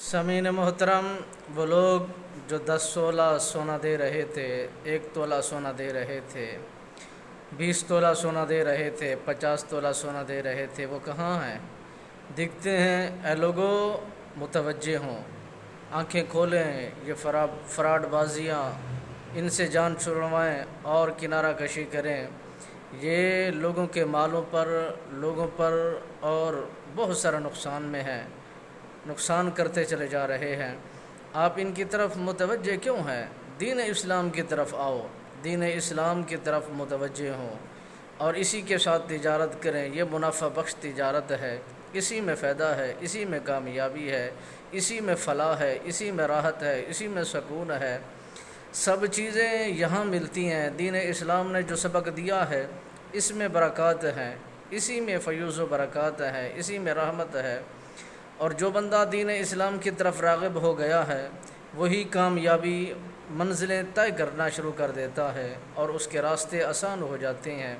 سامعین محترم، وہ لوگ جو 10 تولہ سونا دے رہے تھے، 1 تولہ سونا دے رہے تھے، 20 تولہ سونا دے رہے تھے، 50 تولہ سونا دے رہے تھے، وہ کہاں ہیں؟ دکھتے ہیں؟ اے لوگوں متوجہ ہوں، آنکھیں کھولیں، یہ فراڈ بازیاں ان سے جان چھڑوائیں اور کنارہ کشی کریں۔ یہ لوگوں کے مالوں پر، لوگوں پر اور بہت سارا نقصان میں ہیں، نقصان کرتے چلے جا رہے ہیں۔ آپ ان کی طرف متوجہ کیوں ہیں؟ دین اسلام کی طرف آؤ، دین اسلام کی طرف متوجہ ہوں اور اسی کے ساتھ تجارت کریں۔ یہ منافع بخش تجارت ہے، اسی میں فائدہ ہے، اسی میں کامیابی ہے، اسی میں فلاح ہے، اسی میں راحت ہے، اسی میں سکون ہے۔ سب چیزیں یہاں ملتی ہیں۔ دین اسلام نے جو سبق دیا ہے اس میں برکات ہیں، اسی میں فیوز و برکات ہے، اسی میں رحمت ہے۔ اور جو بندہ دین اسلام کی طرف راغب ہو گیا ہے وہی کامیابی منزلیں طے کرنا شروع کر دیتا ہے اور اس کے راستے آسان ہو جاتے ہیں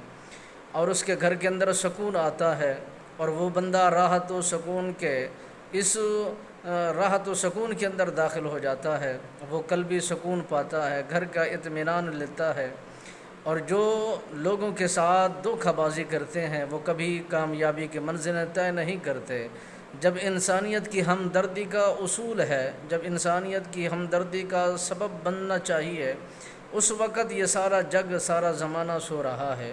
اور اس کے گھر کے اندر سکون آتا ہے، اور وہ بندہ راحت و سکون کے اس راحت و سکون کے اندر داخل ہو جاتا ہے، وہ قلبی سکون پاتا ہے، گھر کا اطمینان لیتا ہے۔ اور جو لوگوں کے ساتھ دھوکہ بازی کرتے ہیں وہ کبھی کامیابی کی منزلیں طے نہیں کرتے۔ جب انسانیت کی ہمدردی کا اصول ہے، جب انسانیت کی ہمدردی کا سبب بننا چاہیے، اس وقت یہ سارا جگ، سارا زمانہ سو رہا ہے۔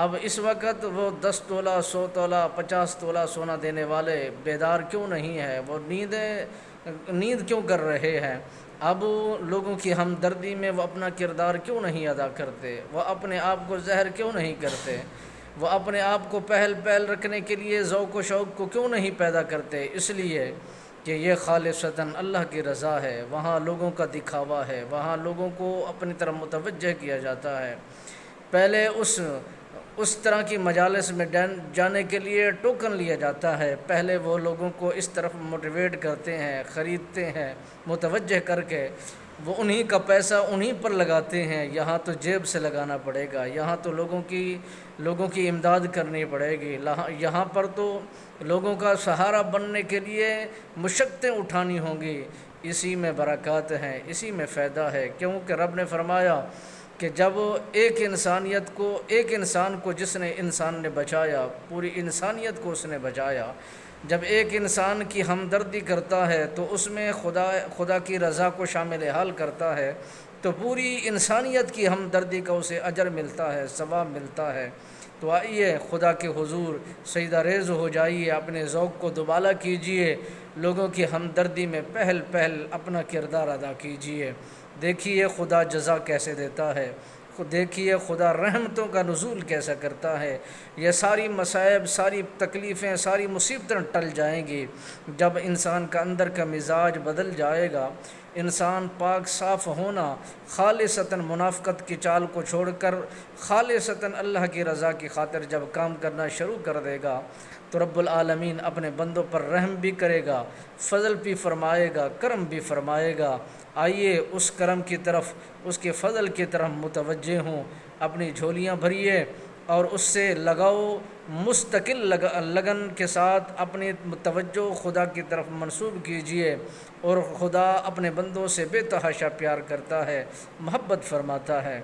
اب اس وقت وہ 10 تولہ، 100 تولہ، 50 تولہ سونا دینے والے بیدار کیوں نہیں ہیں؟ وہ نیند کیوں کر رہے ہیں؟ اب لوگوں کی ہمدردی میں وہ اپنا کردار کیوں نہیں ادا کرتے؟ وہ اپنے آپ کو زہر کیوں نہیں کرتے؟ وہ اپنے آپ کو پہل رکھنے کے لیے ذوق و شوق کو کیوں نہیں پیدا کرتے؟ اس لیے کہ یہ خالصتاً اللہ کی رضا ہے، وہاں لوگوں کا دکھاوا ہے، وہاں لوگوں کو اپنی طرف متوجہ کیا جاتا ہے۔ پہلے اس طرح کی مجالس میں جانے کے لیے ٹوکن لیا جاتا ہے، پہلے وہ لوگوں کو اس طرف موٹیویٹ کرتے ہیں، خریدتے ہیں، متوجہ کر کے وہ انہی کا پیسہ انہی پر لگاتے ہیں۔ یہاں تو جیب سے لگانا پڑے گا، یہاں تو لوگوں کی امداد کرنی پڑے گی، یہاں پر تو لوگوں کا سہارا بننے کے لیے مشقتیں اٹھانی ہوں گی۔ اسی میں برکات ہیں، اسی میں فائدہ ہے، کیونکہ رب نے فرمایا کہ جب ایک انسان کو جس نے انسان نے بچایا، پوری انسانیت کو اس نے بچایا۔ جب ایک انسان کی ہمدردی کرتا ہے تو اس میں خدا کی رضا کو شامل حال کرتا ہے، تو پوری انسانیت کی ہمدردی کا اسے اجر ملتا ہے، ثواب ملتا ہے۔ تو آئیے خدا کے حضور سجدہ ریز ہو جائیے، اپنے ذوق کو دوبالا کیجئے، لوگوں کی ہمدردی میں پہل اپنا کردار ادا کیجئے۔ دیکھیے خدا جزا کیسے دیتا ہے، دیکھیے خدا رحمتوں کا نزول کیسا کرتا ہے۔ یہ ساری مصائب، ساری تکلیفیں، ساری مصیبتیں ٹل جائیں گی جب انسان کا اندر کا مزاج بدل جائے گا۔ انسان پاک صاف ہونا، خالصتاً منافقت کی چال کو چھوڑ کر خالصتاً اللہ کی رضا کی خاطر جب کام کرنا شروع کر دے گا تو رب العالمین اپنے بندوں پر رحم بھی کرے گا، فضل بھی فرمائے گا، کرم بھی فرمائے گا۔ آئیے اس کرم کی طرف، اس کے فضل کی طرف متوجہ ہوں، اپنی جھولیاں بھریے اور اس سے لگاؤ، مستقل لگن کے ساتھ اپنی توجہ خدا کی طرف منسوب کیجئے۔ اور خدا اپنے بندوں سے بے تحاشا پیار کرتا ہے، محبت فرماتا ہے۔